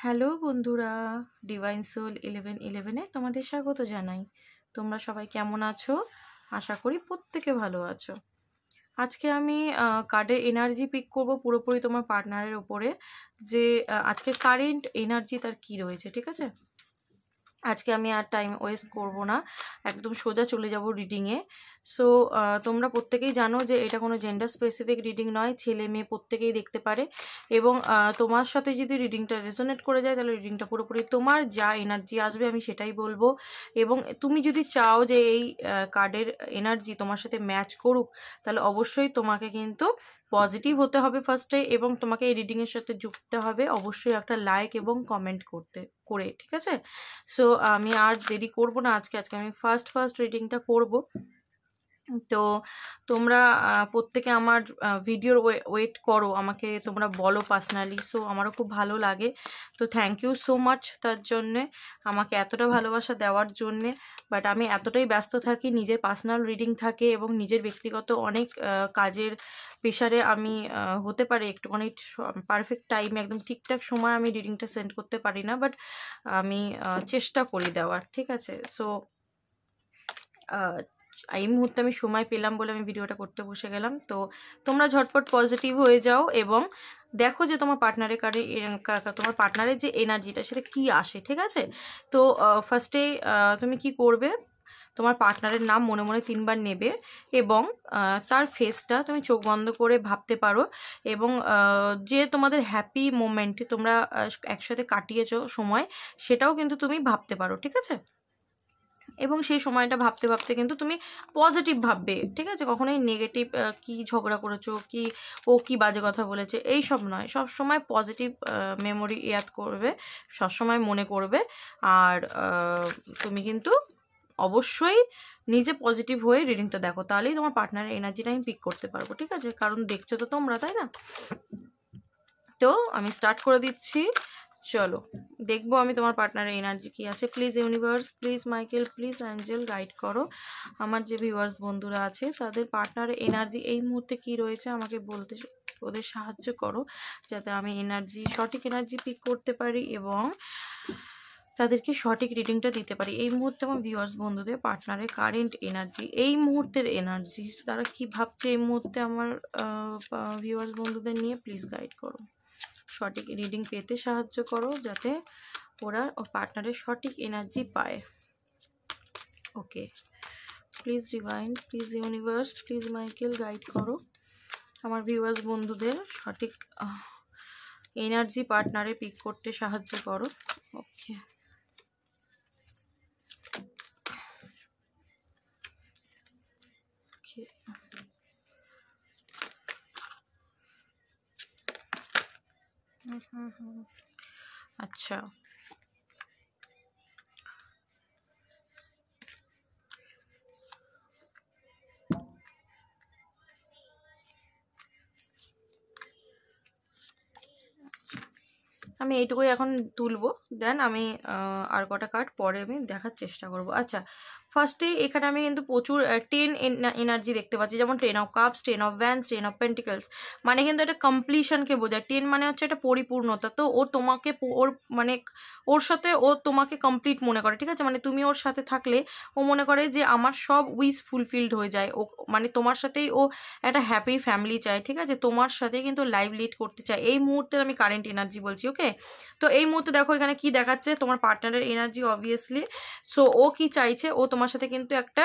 Hello বন্ধুরা, divine soul 1111-এ তোমাদের স্বাগত জানাই। তোমরা সবাই কেমন আছো? আশা করি প্রত্যেকে ভালো আছো। আজকে আমি কার্ডের এনার্জি পিক করব পুরোপুরি তোমার পার্টনারের ওপরে, যে আজকে কারেন্ট এনার্জি তার কি রয়েছে। ঠিক আছে, আজকে আমি আর টাইম ওয়েস্ট করব না, একদম সোজা চলে যাব রিডিংয়ে। সো তোমরা প্রত্যেকেই জানো যে এটা কোনো জেন্ডার স্পেসিফিক রিডিং নয়, ছেলে মেয়ে প্রত্যেকেই দেখতে পারে। এবং তোমার সাথে যদি রিডিংটা রেজোনেট করে যায় তাহলে রিডিংটা পুরোপুরি তোমার, যা এনার্জি আসবে আমি সেটাই বলবো। এবং তুমি যদি চাও যে এই কার্ডের এনার্জি তোমার সাথে ম্যাচ করুক, তাহলে অবশ্যই তোমাকে কিন্তু পজিটিভ হতে হবে ফার্স্টে, এবং তোমাকে এই রিডিংয়ের সাথে যুক্ত হবে অবশ্যই একটা লাইক এবং কমেন্ট করে। ঠিক আছে, সো আমি আর দেরি করব না, আজকে আমি ফার্স্ট রিডিংটা করব। তো তোমরা প্রত্যেকে আমার ভিডিওর ওয়েট করো, আমাকে তোমরা বলো পার্সোনালি, সো আমারও খুব ভালো লাগে। তো থ্যাংক ইউ সো মাচ তার জন্যে, আমাকে এতটা ভালোবাসা দেওয়ার জন্যে। বাট আমি এতটাই ব্যস্ত থাকি, নিজের পার্সোনাল রিডিং থাকে এবং নিজের ব্যক্তিগত অনেক কাজের প্রেশারে আমি হতে পারে একটুখানি পারফেক্ট টাইমে একদম ঠিকঠাক সময় আমি রিডিংটা সেন্ড করতে পারি না, বাট আমি চেষ্টা করি দেওয়ার। ঠিক আছে, সো এই মুহূর্তে আমি সময় পেলাম বলে আমি ভিডিওটা করতে বসে গেলাম। তো তোমরা ঝটপট পজিটিভ হয়ে যাও এবং দেখো যে তোমার পার্টনারের যে এনার্জিটা সেটা কি আসে। ঠিক আছে, তো ফার্স্টে তুমি কি করবে, তোমার পার্টনারের নাম মনে মনে 3 বার নেবে এবং তার ফেসটা তুমি চোখ বন্ধ করে ভাবতে পারো, এবং যে তোমাদের হ্যাপি মোমেন্ট তোমরা একসাথে কাটিয়েছো সময়, সেটাও কিন্তু তুমি ভাবতে পারো। ঠিক আছে, এবং সেই সময়টা ভাবতে ভাবতে কিন্তু তুমি পজিটিভ ভাববে। ঠিক আছে, কখনোই নেগেটিভ কি ঝগড়া করেছো, কি ও কি বাজে কথা বলেছে, এই সব নয়, সব সময় পজিটিভ মেমোরি ইয়াদ করবে, সবসময় মনে করবে। আর তুমি কিন্তু অবশ্যই নিজে পজিটিভ হয়ে রিডিংটা দেখো, তাহলেই তোমার পার্টনারের এনার্জিটা আমি পিক করতে পারবো। ঠিক আছে, কারণ দেখছো তো তোমরা, তাই না? তো আমি স্টার্ট করে দিচ্ছি, চলো দেখবো আমি তোমার পার্টনারের এনার্জি কি আছে। Please universe, please Michael, please Angel guide করো আমার যে ভিউয়ার্স বন্ধুরা আছে তাদের পার্টনারের এনার্জি এই মুহূর্তে কি রয়েছে আমাকে বলতে, ওদের সাহায্য করো যাতে আমি সঠিক এনার্জি পিক করতে পারি এবং তাদেরকে সঠিক রিডিংটা দিতে পারি। এই মুহূর্তে আমার ভিউয়ার্স বন্ধুদের পার্টনারের কারেন্ট এনার্জি, এই মুহূর্তের এনার্জি, তারা কি ভাবছে এই মুহূর্তে আমার ভিউয়ার্স বন্ধুদের নিয়ে, প্লিজ গাইড করো, সঠিক রিডিং পেতে সাহায্য করো যাতে ওরা পার্টনারের সঠিক এনার্জি পায়। Okay, please divine, please universe, please Michael guide করো আমার ভিউয়ার্স বন্ধুদের সঠিক এনার্জি পার্টনারে পিক করতে সাহায্য করো। ওকে, আচ্ছা, আমি এইটুকুই এখন তুলবো, দেন আমি আর কটা কার্ড পরে আমি দেখার চেষ্টা করব। আচ্ছা, ফার্স্টে এখানে আমি কিন্তু প্রচুর 10 এনার্জি দেখতে পাচ্ছি, যেমন 10 of cups, 10 of Vance, 10 of pentacles, মানে কিন্তু এটা কমপ্লিশনকে বোঝায়। 10 মানে হচ্ছে এটা পরিপূর্ণতা, তো ও তোমাকে মানে ওর সাথে ও তোমাকে কমপ্লিট মনে করে। ঠিক আছে, মানে তুমি ওর সাথে থাকলে ও মনে করে যে আমার সব উইশ ফুলফিলড হয়ে যায়, ও মানে তোমার সাথেই ও একটা হ্যাপি ফ্যামিলি চায়। ঠিক আছে, তোমার সাথে কিন্তু লাইভ লিড করতে চায়। এই মুহূর্তে আমি কারেন্ট এনার্জি বলছি। ওকে, তো এই মুহূর্তে দেখো এখানে কি দেখাচ্ছে, তোমার পার্টনারের এনার্জি অবভিয়াসলি। সো ও কি চাইছে, ও তোমার সাথে কিন্তু একটা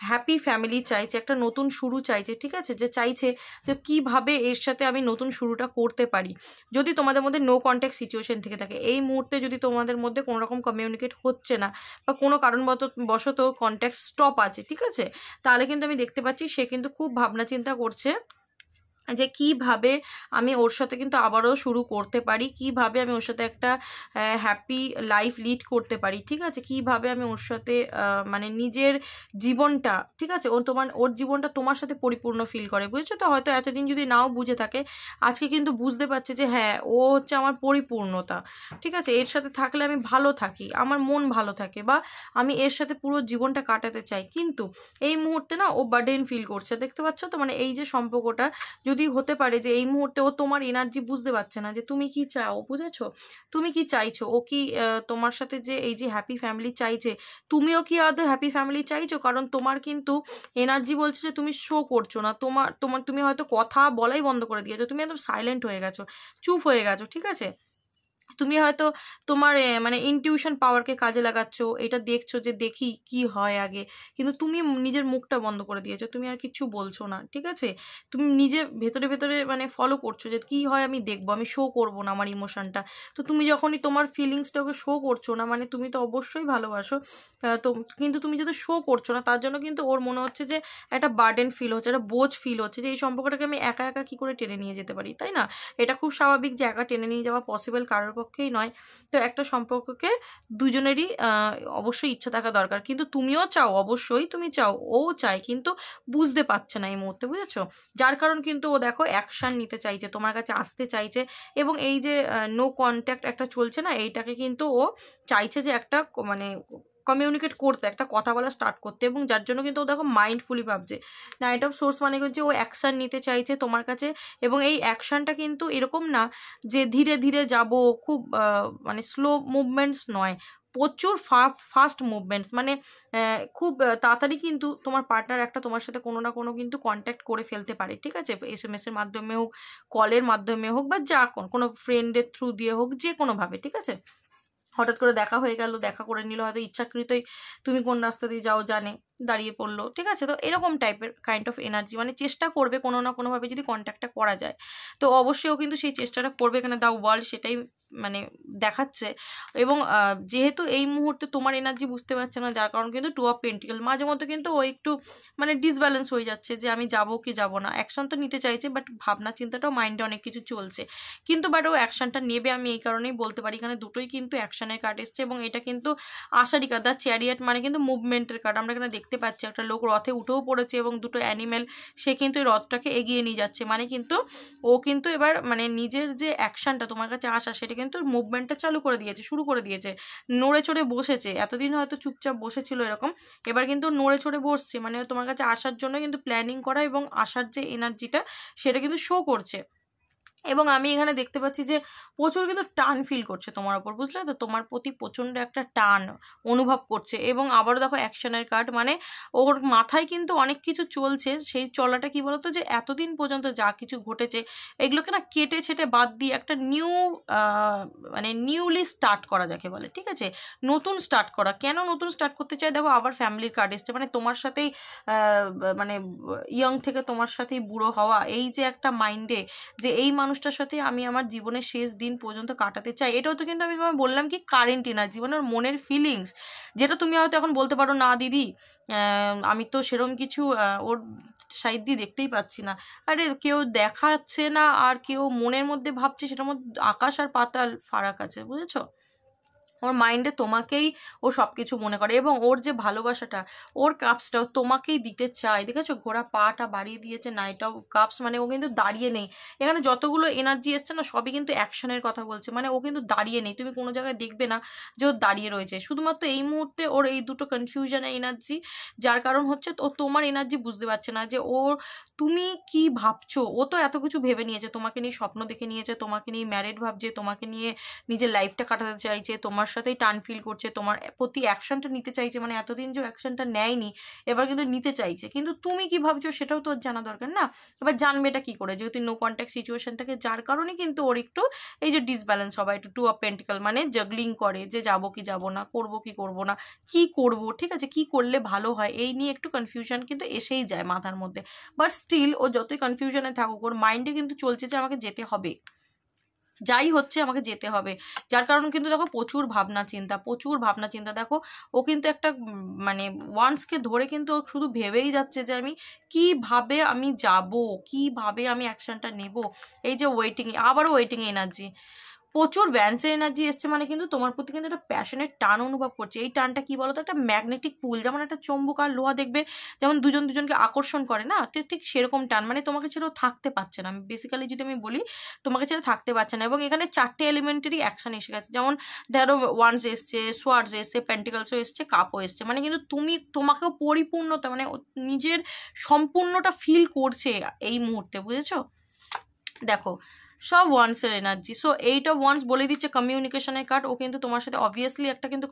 হ্যাপি ফ্যামিলি চাইছে, একটা নতুন শুরু চাইছে। ঠিক আছে, যে চাইছে যে কিভাবে এর সাথে আমি নতুন শুরুটা করতে পারি। যদি তোমাদের মধ্যে নো কন্ট্যাক্ট সিচুয়েশন থেকে থাকে, এই মুহূর্তে যদি তোমাদের মধ্যে কোনো রকম কমিউনিকেট হচ্ছে না বা কোনো কারণবশত কন্ট্যাক্ট স্টপ আছে, ঠিক আছে, তাহলে কিন্তু আমি দেখতে পাচ্ছি সে কিন্তু খুব ভাবনা চিন্তা করছে যে কিভাবে আমি ওর সাথে কিন্তু আবারও শুরু করতে পারি, কিভাবে আমি ওর সাথে একটা হ্যাপি লাইফ লিড করতে পারি। ঠিক আছে, কিভাবে আমি ওর সাথে মানে নিজের জীবনটা, ঠিক আছে, ওর জীবনটা তোমার সাথে পরিপূর্ণ ফিল করে। বুঝেছো তো? হয়তো এতদিন যদি নাও বুঝে থাকে, আজকে কিন্তু বুঝতে পারছে যে হ্যাঁ, ও হচ্ছে আমার পরিপূর্ণতা। ঠিক আছে, এর সাথে থাকলে আমি ভালো থাকি, আমার মন ভালো থাকে, বা আমি এর সাথে পুরো জীবনটা কাটাতে চাই। কিন্তু এই মুহূর্তে না ও বার্ডেন ফিল করছে, দেখতে পাচ্ছ তো? মানে এই যে সম্পর্কটা, যদি যদি হতে পারে যে এই মুহূর্তে ও তোমার এনার্জি বুঝতে পারছে না যে তুমি কি চাও, বুঝেছো, তুমি কি চাইছো, ও কি তোমার সাথে যে এই যে হ্যাপি ফ্যামিলি চাইছে, তুমিও কি আদৌ হ্যাপি ফ্যামিলি চাইছো? কারণ তোমার কিন্তু এনার্জি বলছে যে তুমি শো করছো না, তোমার তোমার তুমি হয়তো কথা বলাই বন্ধ করে দিয়েছো, তুমি একদম সাইলেন্ট হয়ে গেছো, চুপ হয়ে গেছো, ঠিক আছে? তুমি হয়তো তোমার মানে ইনটিউশন পাওয়ারকে কাজে লাগাচ্ছ, এটা দেখছো যে দেখি কি হয় আগে, কিন্তু তুমি নিজের মুখটা বন্ধ করে দিয়েছো, তুমি আর কিচ্ছু বলছো না, ঠিক আছে? তুমি নিজে ভেতরে ভেতরে মানে ফলো করছো যে কি হয় আমি দেখবো, আমি শো করবো না আমার ইমোশনটা। তো তুমি যখনই তোমার ফিলিংসটাকে শো করছো না, মানে তুমি তো অবশ্যই ভালোবাসো, তো কিন্তু তুমি যদি শো করছো না, তার জন্য কিন্তু ওর মনে হচ্ছে যে একটা বার্ডেন ফিল হচ্ছে, একটা বোঝ ফিল হচ্ছে যে এই সম্পর্কটাকে আমি একা একা কি করে টেনে নিয়ে যেতে পারি, তাই না? এটা খুব স্বাভাবিক যে একা টেনে নিয়ে যাওয়া পসিবল কারোর পক্ষেই নয়। তো একটা সম্পর্ককে দুজনেরই অবশ্যই ইচ্ছা থাকা দরকার, কিন্তু তুমিও চাও, অবশ্যই তুমি চাও, ও চায়, কিন্তু বুঝতে পারছে না এই মুহূর্তে, বুঝেছো? যার কারণ কিন্তু ও দেখো অ্যাকশন নিতে চাইছে, তোমার কাছে আসতে চাইছে, এবং এই যে নো কন্ট্যাক্ট একটা চলছে না, এইটাকে কিন্তু ও চাইছে যে একটা মানে কমিউনিকেট করতে, একটা কথা বলা স্টার্ট করতে, এবং যার জন্য কিন্তু ও দেখো মাইন্ডফুলি ভাবছে। নাইট অফ সোর্স মানে হচ্ছে ও অ্যাকশন নিতে চাইছে তোমার কাছে, এবং এই অ্যাকশনটা কিন্তু এরকম না যে ধীরে ধীরে যাব, খুব মানে স্লো মুভমেন্টস নয়, প্রচুর ফাস্ট মুভমেন্টস, মানে খুব তাড়াতাড়ি কিন্তু তোমার পার্টনার একটা তোমার সাথে কোনো না কোনো কিন্তু কন্ট্যাক্ট করে ফেলতে পারে, ঠিক আছে? SMS এর মাধ্যমে হোক, কলের মাধ্যমে হোক, বা যা কোনো ফ্রেন্ডের থ্রু দিয়ে হোক, যে কোনোভাবে, ঠিক আছে? হঠাৎ করে দেখা হয়ে গেল, দেখা করে নিল, হয়তো ইচ্ছাকৃতই তুমি কোন রাস্তা দিয়ে যাও জানে, দাঁড়িয়ে পড়লো, ঠিক আছে? তো এরকম টাইপের কাইন্ড অফ এনার্জি, মানে চেষ্টা করবে কোনো না কোনোভাবে যদি কন্ট্যাক্টটা করা যায়, তো অবশ্যই ও কিন্তু সেই চেষ্টাটা করবে, এখানে দ্য ওয়ার্ল্ড সেটাই মানে দেখাচ্ছে। এবং যেহেতু এই মুহূর্তে তোমার এনার্জি বুঝতে পারছে না, যার কারণ কিন্তু 2 অফ পেন্টিকেল, মাঝে মধ্যে কিন্তু ও একটু মানে ডিসব্যালেন্স হয়ে যাচ্ছে যে আমি যাবো কি যাবো না, অ্যাকশন তো নিতে চাইছে, বাট ভাবনা চিন্তাটাও মাইন্ডে অনেক কিছু চলছে, কিন্তু বাট ও অ্যাকশনটা নেবে, আমি এই কারণেই বলতে পারি, এখানে দুটোই কিন্তু অ্যাকশনের কার্ড এসছে, এবং এটা কিন্তু আশারই কার্ড, দ্য চ্যারিয়ট মানে কিন্তু মুভমেন্টের কার্ড। আমরা এখানে দেখতে পাচ্ছি একটা লোক রথে উঠেও পড়েছে, এবং দুটো অ্যানিমেল সে কিন্তু এই রথটাকে এগিয়ে নিয়ে যাচ্ছে, মানে কিন্তু ও কিন্তু এবার মানে নিজের যে অ্যাকশনটা তোমার কাছে আসা, সেটা কিন্তু মুভমেন্টটা চালু করে দিয়েছে, শুরু করে দিয়েছে, নড়ে চড়ে বসেছে, এতদিন হয়তো চুপচাপ বসেছিল এরকম, এবার কিন্তু নড়ে চড়ে বসছে, মানে তোমার কাছে আসার জন্য কিন্তু প্ল্যানিং করা, এবং আসার যে এনার্জিটা সেটা কিন্তু শো করছে। এবং আমি এখানে দেখতে পাচ্ছি যে প্রচুর কিন্তু টান ফিল করছে তোমার ওপর, বুঝলে তো? তোমার প্রতি প্রচণ্ড একটা টান অনুভব করছে, এবং আবারও দেখো অ্যাকশনের কার্ড, মানে ওর মাথায় কিন্তু অনেক কিছু চলছে, সেই চলাটা কি বলতো, যে এতদিন পর্যন্ত যা কিছু ঘটেছে এগুলোকে না কেটে ছেটে বাদ দিয়ে একটা নিউ মানে নিউলি স্টার্ট করা যাকে বলে, ঠিক আছে? নতুন স্টার্ট করা। কেন নতুন স্টার্ট করতে চাই দেখো, আবার ফ্যামিলির কার্ড এসছে, মানে তোমার সাথেই মানে ইয়ং থেকে তোমার সাথেই বুড়ো হওয়া, এই যে একটা মাইন্ডে যে এই মানুষটার সাথে আমি আমার জীবনের শেষ দিন পর্যন্ত কাটাতে চাই, এটাও তো কিন্তু আমি তোমায় বললাম কি কারেন্ট এনার্জি, মানে ওর মনের ফিলিংস, যেটা তুমি হয়তো এখন বলতে পারো না দিদি আমি তো সেরকম কিছু ওর সাইড দিয়ে দেখতেই পাচ্ছি না। আরে কেউ দেখাচ্ছে না, আর কেউ মনের মধ্যে ভাবছে, সেটার মধ্যে আকাশ আর পাতাল ফারাক আছে, বুঝেছো? ওর মাইন্ডে তোমাকেই ও সব কিছু মনে করে, এবং ওর যে ভালোবাসাটা, ওর কাপসটাও তোমাকেই দিতে চায়, দেখেছো? ঘোড়া পাটা বাড়িয়ে দিয়েছে, নাইট অফ কাপস, মানে ও কিন্তু দাঁড়িয়ে নেই। এখানে যতগুলো এনার্জি এসছে না, সবই কিন্তু অ্যাকশনের কথা বলছে, মানে ও কিন্তু দাঁড়িয়ে নেই, তুমি কোনো জায়গায় দেখবে না যে ও দাঁড়িয়ে রয়েছে, শুধুমাত্র এই মুহূর্তে ওর এই দুটো কনফিউশনের এনার্জি, যার কারণ হচ্ছে ও তোমার এনার্জি বুঝতে পারছে না যে ওর তুমি কি ভাবছো। ও তো এত কিছু ভেবে নিয়েছে, তোমাকে নিয়ে স্বপ্ন দেখে নিয়েছে, তোমাকে নিয়ে ম্যারিড ভাবছে, তোমাকে নিয়ে নিজের লাইফটা কাটাতে চাইছে, তোমার সাথেই টান ফিল করছে, তোমার প্রতি অ্যাকশনটা নিতে চাইছে, মানে এতদিন যে অ্যাকশনটা নেয়নি এবার কিন্তু নিতে চাইছে, কিন্তু তুমি কি ভাবছো সেটাও তো জানা দরকার না? এবার জানবে এটা কি করে, যেহেতু নো কন্ট্যাক্ট সিচুয়েশন থাকে, যার কারণে কিন্তু ওর একটু এই যে ডিসব্যালেন্স হবে, একটু 2 অফ পেন্টিকল, মানে জাগলিং করে যে যাবো কি যাবো না, করবো কি করবো না, কি করবো, ঠিক আছে, কি করলে ভালো হয়, এই নিয়ে একটু কনফিউশন কিন্তু এসেই যায় মাথার মধ্যে। বাট স্টিল ও যতই কনফিউশনে থাকুক, ওর মাইন্ডে কিন্তু চলছে যে আমাকে যেতে হবে, যাই হচ্ছে আমাকে যেতে হবে, যার কারণ কিন্তু দেখো প্রচুর ভাবনা চিন্তা, প্রচুর ভাবনা চিন্তা। দেখো ও কিন্তু একটা মানে ওয়ান্সকে ধরে কিন্তু ও শুধু ভেবেই যাচ্ছে যে আমি কিভাবে আমি যাব, কিভাবে আমি অ্যাকশনটা নেব, এই যে ওয়েটিং, আবারও ওয়েটিং এনার্জি, প্রচুর ভ্যান্সের এনার্জি এসছে, মানে কিন্তু তোমার প্রতি কিন্তু একটা প্যাশনের টান অনুভব করছে। এই টানটা কি বলতো, একটা ম্যাগনেটিক পুল, যেমন একটা চুম্বক আর লোহা দেখবে যেমন দুজন দুজনকে আকর্ষণ করে না, ঠিক ঠিক সেরকম টান, মানে তোমাকে ছেড়েও থাকতে পারছে না। বেসিক্যালি যদি আমি বলি, তোমাকে ছেড়ে থাকতে পারছে না। এবং এখানে 4টে এলিমেন্টারি অ্যাকশন এসে গেছে, যেমন ধরো ওয়ান্স এসছে, সোয়ার্ডস এসছে, পেন্টিকলসও এসছে, কাপও এসছে, মানে কিন্তু তুমি তোমাকেও পরিপূর্ণতা, মানে নিজের সম্পূর্ণটা ফিল করছে এই মুহূর্তে, বুঝেছো? দেখো সব ওয়ান্সের এনার্জি। সো 8 অফ ওয়ান্স বলে দিচ্ছে কমিউনিকেশনের কার্ড। ও কিন্তু তোমার সাথে অবভিয়াসলি একটা কিন্তু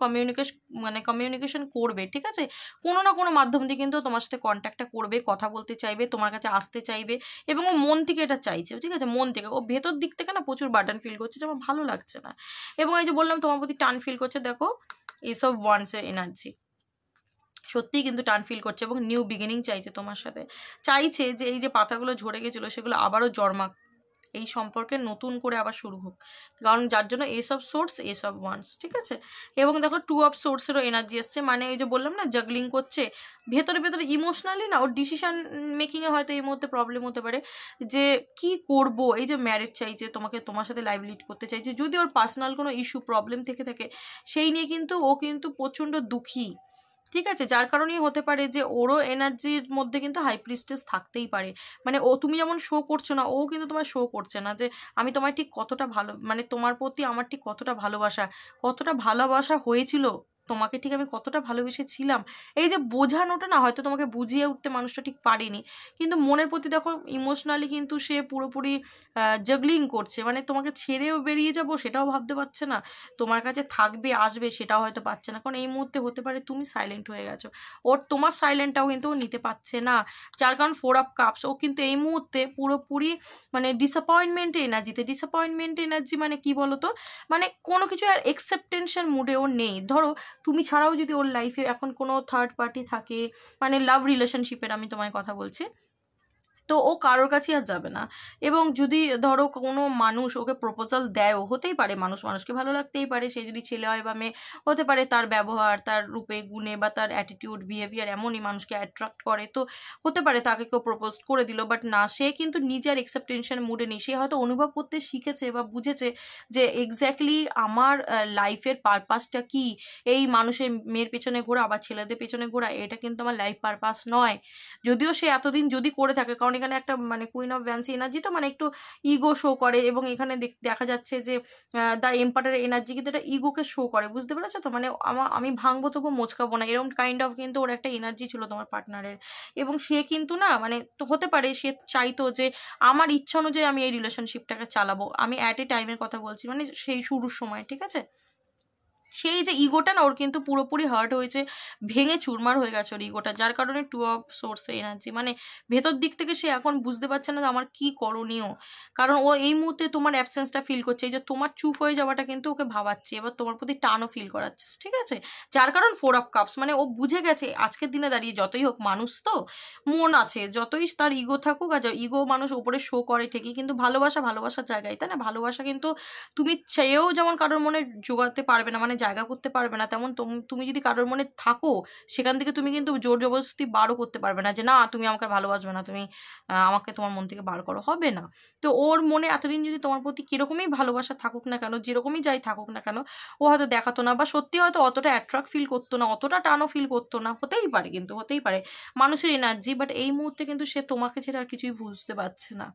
কমিউনিকেশন করবে, ঠিক আছে, কোনো না কোনো মাধ্যম দিয়ে কিন্তু তোমার সাথে কন্ট্যাক্টটা করবে, কথা বলতে চাইবে, তোমার কাছে আসতে চাইবে, এবং ও মন থেকে এটা চাইছে, ঠিক আছে, মন থেকে। ও ভেতর দিক থেকে না প্রচুর বার্ডেন ফিল করছে যে আমার ভালো লাগছে না, এবং এই যে বললাম তোমার প্রতি টান ফিল করছে। দেখো এইসব ওয়ান্সের এনার্জি সত্যিই কিন্তু টান ফিল করছে এবং নিউ বিগিনিং চাইছে তোমার সাথে। চাইছে যে এই যে পাতাগুলো ঝরে গেছিলো সেগুলো আবারও জন্মাক, এই সম্পর্কে নতুন করে আবার শুরু হোক, কারণ যার জন্য এসব সোর্স এসব ওয়ান্স, ঠিক আছে। এবং দেখো 2 অফ সোর্সেরও এনার্জি আসছে, মানে এই যে বললাম না জাগলিং করছে ভেতরে ভেতরে ইমোশনালি না, ওর ডিসিশন মেকিংয়ে হয়তো এই মুহূর্তে প্রবলেম হতে পারে যে কি করব। এই যে ম্যারেজ চাইছে তোমাকে, তোমার সাথে লাইফ লিড করতে চাইছে, যদি ওর পার্সোনাল কোনো ইস্যু প্রবলেম থেকে থাকে সেই নিয়ে কিন্তু ও কিন্তু প্রচণ্ড দুঃখী, ঠিক আছে। যার কারণেই হতে পারে যে ওরও এনার্জির মধ্যে কিন্তু হাই প্রিস্টেস থাকতেই পারে, মানে ও তুমি যেমন শো করছো না, ও কিন্তু তোমার শো করছে না যে আমি তোমার ঠিক কতটা ভালো, মানে তোমার প্রতি আমার ঠিক কতটা ভালোবাসা হয়েছিল, তোমাকে ঠিক আমি কতটা ভালোবেসেছিলাম। এই যে বোঝানোটা না, হয়তো তোমাকে বুঝিয়ে উঠতে মানুষটা ঠিক পারেনি, কিন্তু মনের প্রতি দেখো ইমোশনালি কিন্তু সে পুরোপুরি জাগলিং করছে, মানে তোমাকে ছেড়েও বেরিয়ে যাব সেটাও ভাবতে পারছে না, তোমার কাছে থাকবে আসবে সেটাও হয়তো পাচ্ছে না, কারণ এই মুহূর্তে হতে পারে তুমি সাইলেন্ট হয়ে গেছো, ওর তোমার সাইলেন্টটাও কিন্তু ও নিতে পারছে না। যার কারণ 4 অফ কাপস, ও কিন্তু এই মুহূর্তে পুরোপুরি মানে ডিসঅ্যাপয়েন্টমেন্ট এনার্জি, মানে কি বলতো, মানে কোনো কিছু আর এক্সেপ্টেন্সের মুডে ও নেই। ধরো তুমি ছাড়াও যদি ওর লাইফে এখন কোনো থার্ড পার্টি থাকে, মানে লাভ রিলেশনশিপের আমি তোমায় কথা বলছি, তো ও কারোর কাছেই আর যাবে না। এবং যদি ধরো কোনো মানুষ ওকে প্রপোজাল দেয়ও, হতেই পারে, মানুষ মানুষকে ভালো লাগতেই পারে, সে যদি ছেলে হয় বা মেয়ে, হতে পারে তার ব্যবহার, তার রূপে গুণে বা তার অ্যাটিটিউড বিহেভিয়ার এমনই মানুষকে অ্যাট্রাক্ট করে, তো হতে পারে তাকে কেউ প্রপোজ করে দিল, বাট না, সে কিন্তু নিজের এক্সেপ্টেনশন মুডে নেই, সে হয়তো অনুভব করতে শিখেছে বা বুঝেছে যে এক্স্যাক্টলি আমার লাইফের পারপাসটা কি, এই মানুষের মেয়ের পেছনে ঘোরা বা ছেলেদের পেছনে ঘোরা, এটা কিন্তু আমার লাইফ পারপাস নয়। যদিও সে এতদিন যদি করে থাকে, কারণ এখানে একটা মানে কুইন অফ ভ্যান্সি এনার্জি, তো মানে একটু ইগো শো করে, এবং এখানে দেখা যাচ্ছে যে দ্য এম্পায়ারের এনার্জি কিন্তু এটা ইগোকে শো করে, বুঝতে পেরেছো তো, মানে আমি ভাঙবো তবু মোচকাবো না, এরকম কাইন্ড অফ কিন্তু ওর একটা এনার্জি ছিল তোমার পার্টনারের। এবং সে কিন্তু না, মানে তো হতে পারে সে চাইতো যে আমার ইচ্ছা অনুযায়ী আমি এই রিলেশনশিপটাকে চালাবো, আমি অ্যাট এ টাইমের কথা বলছি, মানে সেই শুরুর সময়, ঠিক আছে। সেই যে ইগোটা না ওর কিন্তু পুরোপুরি হার্ট হয়েছে, ভেঙে চুরমার হয়ে গেছে ওর ইগোটা, যার কারণে 2 অফ সোর্সে এনার্জি, মানে ভেতর দিক থেকে সে এখন বুঝতে পারছে না যে আমার কি করণীয়, কারণ ও এই মুহূর্তে তোমার অ্যাবসেন্সটা ফিল করছে, এই যে তোমার চুপ হয়ে যাওয়াটা কিন্তু ওকে ভাবাচ্ছে, এবার তোমার প্রতি টানও ফিল করাচ্ছে, ঠিক আছে। যার কারণ 4 অফ কাপস, মানে ও বুঝে গেছে আজকের দিনে দাঁড়িয়ে, যতই হোক মানুষ তো মন আছে, যতই তার ইগো থাকুক, আর ইগো মানুষ ওপরে শো করে ঠিকই, কিন্তু ভালোবাসার জায়গায়, তাই না, ভালোবাসা কিন্তু তুমি চেয়েও যেমন কারোর মনে জোগাতে পারবে না, মানে জায়গা করতে পারবে না, তেমন তুমি যদি কারোর মনে থাকো সেখান থেকে তুমি কিন্তু জোর জবরদস্তি বারও করতে পারবে না যে না তুমি আমাকে ভালোবাসবে না, তুমি আমাকে তোমার মন থেকে বার করো, হবে না। তো ওর মনে এতদিন যদি তোমার প্রতি কিরকমই ভালোবাসা থাকুক না কেন, যেরকমই যাই থাকুক না কেন, ও হয়তো দেখাতো না, বা সত্যি হয়তো অতটা অ্যাট্রাক্ট ফিল করতো না, অতটা টানও ফিল করতো না, হতেই পারে, কিন্তু হতেই পারে মানুষের এনার্জি, বাট এই মুহূর্তে কিন্তু সে তোমাকে ছেড়ে আর কিছুই বুঝতে পারছে না,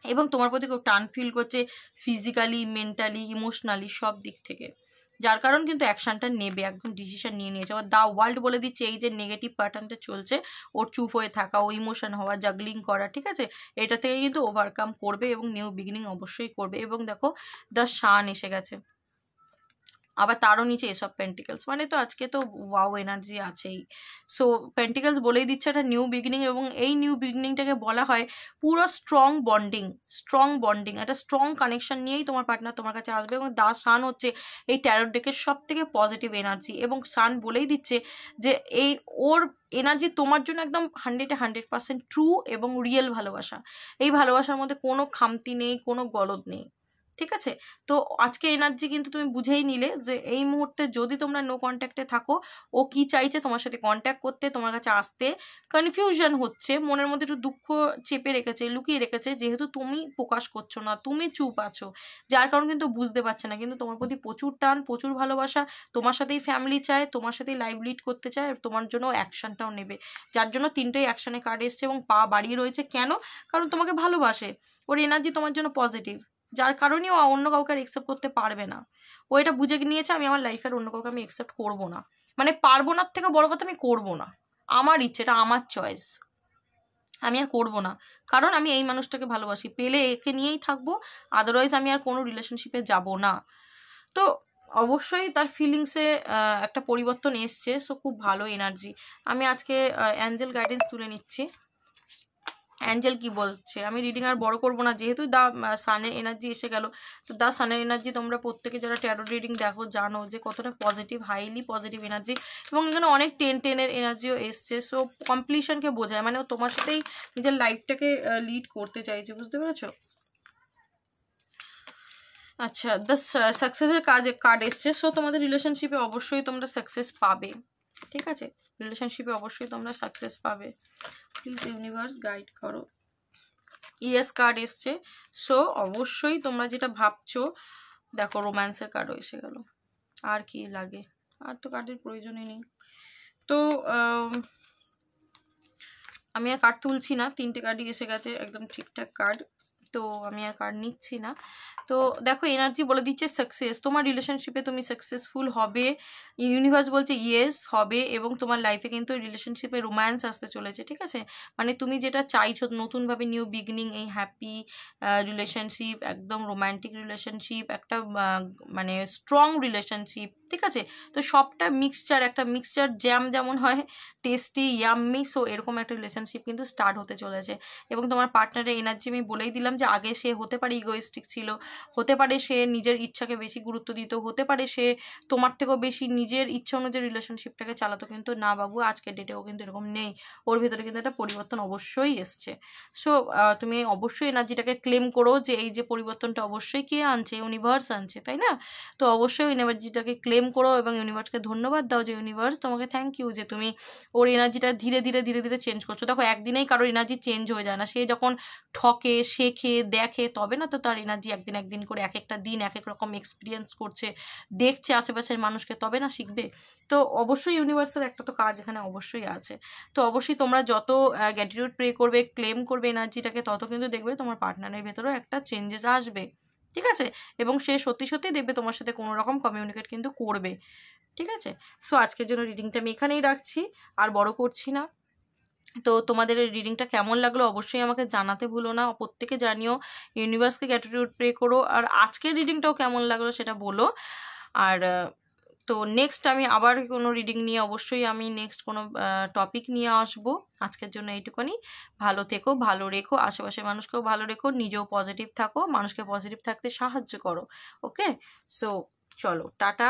এবং তোমার প্রতি খুব টান ফিল করছে ফিজিক্যালি, মেন্টালি, ইমোশনালি, সব দিক থেকে। যার কারণ কিন্তু অ্যাকশনটা নেবে, একদম ডিসিশন নিয়ে নিয়েছে। আবার দ্য ওয়ার্ল্ড বলে দিচ্ছে এই যে নেগেটিভ প্যাটার্নটা চলছে, ওর চুপ হয়ে থাকা, ও ইমোশন হওয়া, জাগলিং করা, ঠিক আছে, এটা থেকে কিন্তু ওভারকাম করবে এবং নিউ বিগিনিং অবশ্যই করবে। এবং দেখো দ্য সান এসে গেছে, আবার তারও নিচে এসব পেন্টিকেলস, মানে তো আজকে তো ওয়াও এনার্জি আছেই। সো পেন্টিকেলস বলেই দিচ্ছে একটা নিউ বিগিনিং, এবং এই নিউ বিগিনিংটাকে বলা হয় পুরো স্ট্রং বন্ডিং, একটা স্ট্রং কানেকশন নিয়েই তোমার পার্টনার তোমার কাছে আসবে। এবং দা সান হচ্ছে এই ট্যারোট ডেকের সব থেকে পজিটিভ এনার্জি, এবং সান বলেই দিচ্ছে যে এই ওর এনার্জি তোমার জন্য একদম 100% ট্রু এবং রিয়েল ভালোবাসা, এই ভালোবাসার মধ্যে কোনো খামতি নেই, কোনো গলদ নেই, ঠিক আছে। তো আজকে এনার্জি কিন্তু তুমি বুঝেই নিলে যে এই মুহূর্তে যদি তোমরা নো কন্ট্যাক্টে থাকো, ও কি চাইছে তোমার সাথে কন্ট্যাক্ট করতে, তোমার কাছে আসতে, কনফিউশন হচ্ছে, মনের মধ্যে একটু দুঃখ চেপে রেখেছে, লুকিয়ে রেখেছে, যেহেতু তুমি প্রকাশ করছো না, তুমি চুপ আছো, যার কারণ কিন্তু বুঝতে পারছে না, কিন্তু তোমার প্রতি প্রচুর টান, প্রচুর ভালোবাসা, তোমার সাথেই ফ্যামিলি চায়, তোমার সাথেই লাইভ লিড করতে চায়, তোমার জন্য অ্যাকশনটাও নেবে, যার জন্য 3টেই অ্যাকশনে কার্ড এসছে এবং পা বাড়িয়ে রয়েছে। কেন? কারণ তোমাকে ভালোবাসে, ওর এনার্জি তোমার জন্য পজিটিভ, যার কারণে ও অন্য কাউকে আর একসেপ্ট করতে পারবে না। ও এটা বুঝে নিয়েছে আমি আমার লাইফের অন্য কাউকে আমি একসেপ্ট করবো না, মানে পারবো না থেকে বড় কথা আমি করবো না, আমার ইচ্ছে, এটা আমার চয়েস, আমি আর করবো না, কারণ আমি এই মানুষটাকে ভালোবাসি, পেলে একে নিয়েই থাকবো, আদারওয়াইজ আমি আর কোনো রিলেশনশিপে যাব না। তো অবশ্যই তার ফিলিংসে একটা পরিবর্তন এসছে। সো খুব ভালো এনার্জি। আমি আজকে অ্যাঞ্জেল গাইডেন্স তুলে নিচ্ছি। অ্যাঞ্জেল কি বলছে, আমি রিডিং আর বড় করবো না, যেহেতু দা সানের এনার্জি এসে গেল। তো দা সানের এনার্জি তোমরা প্রত্যেকে যারা ট্যারো রিডিং দেখো জানো যে কতটা পজিটিভ, হাইলি পজিটিভ এনার্জি, এবং এখানে অনেক 10-10-এর এনার্জিও এসছে। সো কমপ্লিশনকে বোঝায়, মানে ও তোমার সাথেই নিজের লাইফটাকে লিড করতে চাইছে, বুঝতে পেরেছো? আচ্ছা, দ্য সাকসেসের কার্ড এসছে। সো তোমাদের রিলেশনশিপে অবশ্যই তোমরা সাকসেস পাবে, ঠিক আছে? রিলেশনশিপে অবশ্যই তোমরা সাকসেস পাবে। প্লিজ ইউনিভার্স গাইড করো। ইয়েস কার্ড এসছে। সো অবশ্যই তোমরা যেটা ভাবছো, দেখো রোম্যান্সের কার্ডও এসে গেল। আর কি লাগে, আর তো কার্ডের প্রয়োজনই নেই। তো আমি আর কার্ড তুলছি না, 3টে কার্ডই এসে গেছে, একদম ঠিকঠাক কার্ড। তো আমি আর কার্ড নিচ্ছি না। তো দেখো এনার্জি বলে দিচ্ছে সাকসেস, তোমার রিলেশনশিপে তুমি সাকসেসফুল হবে। ইউনিভার্স বলছে ইয়েস হবে, এবং তোমার লাইফে কিন্তু রিলেশনশিপে রোম্যান্স আসতে চলেছে, ঠিক আছে? মানে তুমি যেটা চাইছো নতুনভাবে নিউ বিগিনিং, এই হ্যাপি রিলেশনশিপ, একদম রোম্যান্টিক রিলেশনশিপ, একটা মানে স্ট্রং রিলেশনশিপ, ঠিক আছে? তো সবটা মিক্সচার, একটা মিক্সচার জ্যাম যেমন হয় টেস্টি ইয়াম্মি, সো এরকম একটা রিলেশনশিপ কিন্তু স্টার্ট হতে চলেছে। এবং তোমার পার্টনারের এনার্জি আমি বলেই দিলাম যে আগে সে হতে পারে ইগোয়েস্টিক ছিল, হতে পারে সে নিজের ইচ্ছাকে বেশি গুরুত্ব দিত, হতে পারে সে তোমার থেকেও বেশি নিজের ইচ্ছা অনুযায়ী রিলেশনশিপটাকে চালাতো, কিন্তু না বাবু, আজকের ডেটেও কিন্তু এরকম নেই। ওর ভিতরে কিন্তু একটা পরিবর্তন অবশ্যই এসছে। সো তুমি অবশ্যই এনার্জিটাকে ক্লেম করো যে এই যে পরিবর্তনটা অবশ্যই কে আনছে, ইউনিভার্স আনছে, তাই না? তো অবশ্যই এনার্জিটাকে ক্লেম করো এবং ইউনিভার্সকে ধন্যবাদ দাও যে ইউনিভার্স তোমাকে থ্যাংক ইউ যে তুমি ওর এনার্জিটা ধীরে ধীরে ধীরে ধীরে চেঞ্জ করছো। দেখো একদিনেই কারোর এনার্জি চেঞ্জ হয়ে যায় না, সে যখন ঠকে, শেখে, দেখে, তবে না তো তার এনার্জি একদিন একদিন করে এক একটা দিন এক এক রকম এক্সপিরিয়েন্স করছে, দেখছে আশেপাশের মানুষকে, তবে না শিখবে। তো অবশ্যই ইউনিভার্সের একটা তো কাজ এখানে অবশ্যই আছে। তো অবশ্যই তোমরা যত গ্র্যাটিটিউড প্রে করবে, ক্লেম করবে এনার্জিটাকে, তত কিন্তু দেখবে তোমার পার্টনারের ভেতরেও একটা চেঞ্জেস আসবে, ঠিক আছে? এবং সে সত্যি সত্যি দেখবে তোমার সাথে কোনো রকম কমিউনিকেট কিন্তু করবে, ঠিক আছে? সো আজকের জন্য রিডিংটা আমি এখানেই রাখছি, আর বড় করছি না। তো তোমাদের এই রিডিংটা কেমন লাগলো অবশ্যই আমাকে জানাতে ভুলো না, প্রত্যেকে জানিও। ইউনিভার্সকে গ্র্যাটিটিউড প্রে করো, আর আজকের রিডিংটাও কেমন লাগলো সেটা বলো। আর তো নেক্সট আমি আবার কোনো রিডিং নিয়ে অবশ্যই আমি নেক্সট কোনো টপিক নিয়ে আসবো। আজকের জন্য এইটুকুনি। ভালো থেকো, ভালো রেখো, আশেপাশের মানুষকেও ভালো রেখো, নিজেও পজিটিভ থাকো, মানুষকে পজিটিভ থাকতে সাহায্য করো। ওকে, সো চলো টাটা।